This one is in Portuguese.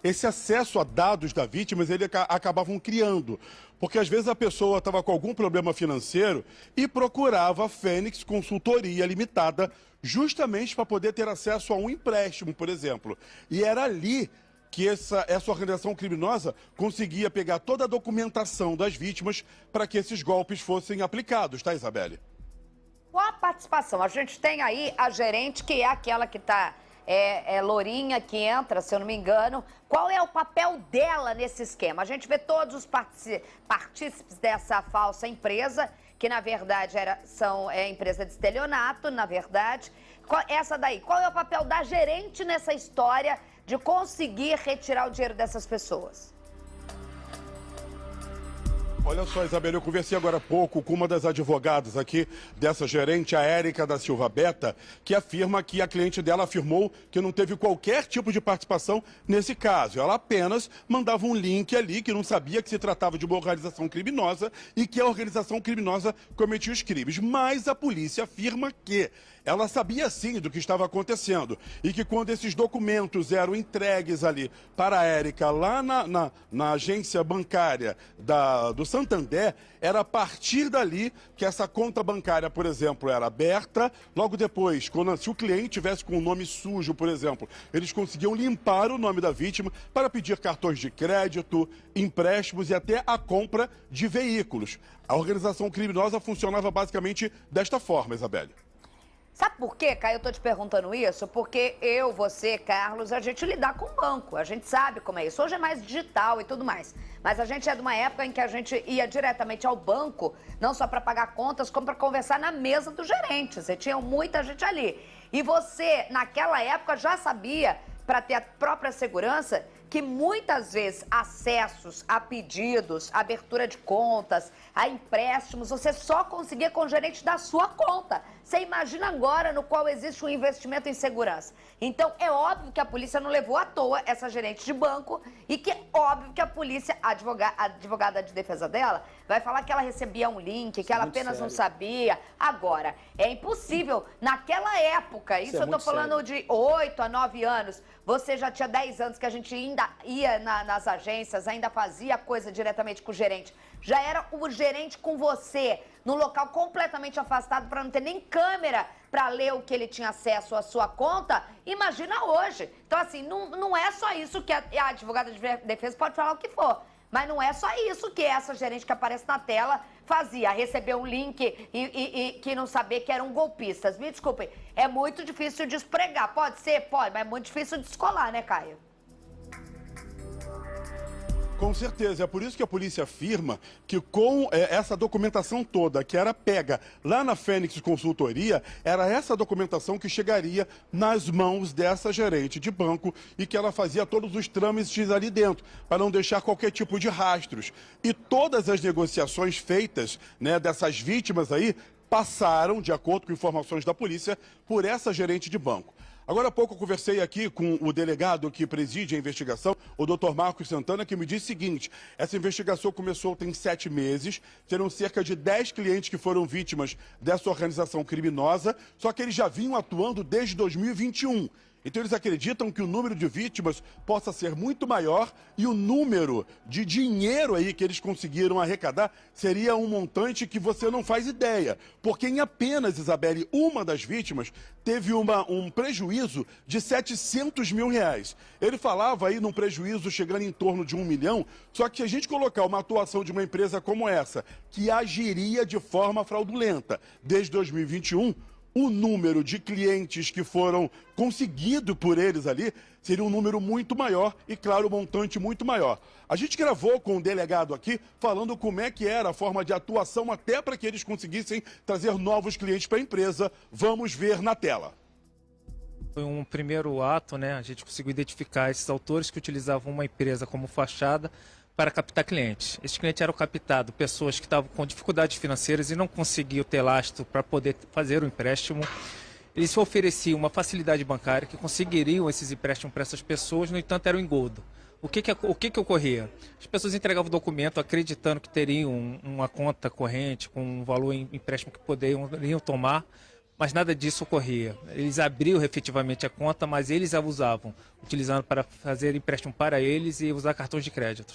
esse acesso a dados da vítima, eles acabavam criando. Porque às vezes a pessoa estava com algum problema financeiro e procurava a Fênix Consultoria Limitada justamente para poder ter acesso a um empréstimo, por exemplo. E era ali que essa organização criminosa conseguia pegar toda a documentação das vítimas para que esses golpes fossem aplicados, tá, Isabelle? Qual a participação? A gente tem aí a gerente, que é aquela que está lourinha, que entra, se eu não me engano. Qual é o papel dela nesse esquema? A gente vê todos os partícipes dessa falsa empresa, que na verdade é empresa de estelionato, na verdade. Essa daí, qual é o papel da gerente nessa história de conseguir retirar o dinheiro dessas pessoas? Olha só, Isabel, eu conversei agora há pouco com uma das advogadas aqui dessa gerente, a Érica da Silva Beta, que afirma que a cliente dela afirmou que não teve qualquer tipo de participação nesse caso. Ela apenas mandava um link ali, que não sabia que se tratava de uma organização criminosa e que a organização criminosa cometia os crimes. Mas a polícia afirma que ela sabia sim do que estava acontecendo e que quando esses documentos eram entregues ali para a Érica lá na agência bancária do Santander, era a partir dali que essa conta bancária, por exemplo, era aberta. Logo depois, se o cliente tivesse com o nome sujo, por exemplo, eles conseguiam limpar o nome da vítima para pedir cartões de crédito, empréstimos e até a compra de veículos. A organização criminosa funcionava basicamente desta forma, Isabelle. Sabe por quê, Caio, eu tô te perguntando isso? Porque eu, você, Carlos, a gente lidar com o banco, a gente sabe como é isso. Hoje é mais digital e tudo mais, mas a gente é de uma época em que a gente ia diretamente ao banco, não só para pagar contas, como para conversar na mesa do gerente. Você tinha muita gente ali. E você, naquela época, já sabia, para ter a própria segurança, que muitas vezes acessos a pedidos, abertura de contas, a empréstimos, você só conseguia com o gerente da sua conta. Você imagina agora no qual existe um investimento em segurança. Então, é óbvio que a polícia não levou à toa essa gerente de banco e que é óbvio que a polícia, a advogada de defesa dela, vai falar que ela recebia um link, que ela apenas não sabia. Agora, é impossível. Naquela época, isso eu tô falando de 8 a 9 anos, você já tinha 10 anos que a gente ainda ia nas agências, ainda fazia coisa diretamente com o gerente. Já era o gerente com você, num local completamente afastado, para não ter nem câmera para ler o que ele tinha acesso à sua conta. Imagina hoje. Então, assim, não é só isso que a advogada de defesa pode falar o que for. Mas não é só isso que essa gerente que aparece na tela fazia, receber um link e que não saber que eram golpistas. Me desculpem, é muito difícil de despregar. Pode ser? Pode, mas é muito difícil de descolar, né, Caio? Com certeza, é por isso que a polícia afirma que com essa documentação toda que era pega lá na Fênix Consultoria, era essa documentação que chegaria nas mãos dessa gerente de banco e que ela fazia todos os trâmites ali dentro, para não deixar qualquer tipo de rastros. E todas as negociações feitas, né, dessas vítimas aí passaram, de acordo com informações da polícia, por essa gerente de banco. Agora há pouco eu conversei aqui com o delegado que preside a investigação, o Dr. Marcos Santana, que me disse o seguinte: essa investigação começou tem 7 meses, terão cerca de 10 clientes que foram vítimas dessa organização criminosa, só que eles já vinham atuando desde 2021. Então eles acreditam que o número de vítimas possa ser muito maior e o número de dinheiro aí que eles conseguiram arrecadar seria um montante que você não faz ideia. Porque em apenas, Isabelle, uma das vítimas teve um prejuízo de 700 mil reais. Ele falava aí num prejuízo chegando em torno de 1 milhão, só que se a gente colocar uma atuação de uma empresa como essa, que agiria de forma fraudulenta desde 2021, o número de clientes que foram conseguidos por eles ali seria um número muito maior e, claro, um montante muito maior. A gente gravou com o delegado aqui falando como é que era a forma de atuação até para que eles conseguissem trazer novos clientes para a empresa. Vamos ver na tela. Foi um primeiro ato, né? A gente conseguiu identificar esses autores que utilizavam uma empresa como fachada para captar clientes. Esses clientes eram captados pessoas que estavam com dificuldades financeiras e não conseguiam ter lastro para poder fazer o empréstimo. Eles ofereciam uma facilidade bancária que conseguiriam esses empréstimos para essas pessoas, no entanto era um engodo. O que ocorria? As pessoas entregavam o documento acreditando que teriam uma conta corrente com um valor em empréstimo que poderiam tomar, mas nada disso ocorria. Eles abriam efetivamente a conta, mas eles a usavam, utilizando para fazer empréstimo para eles e usar cartões de crédito.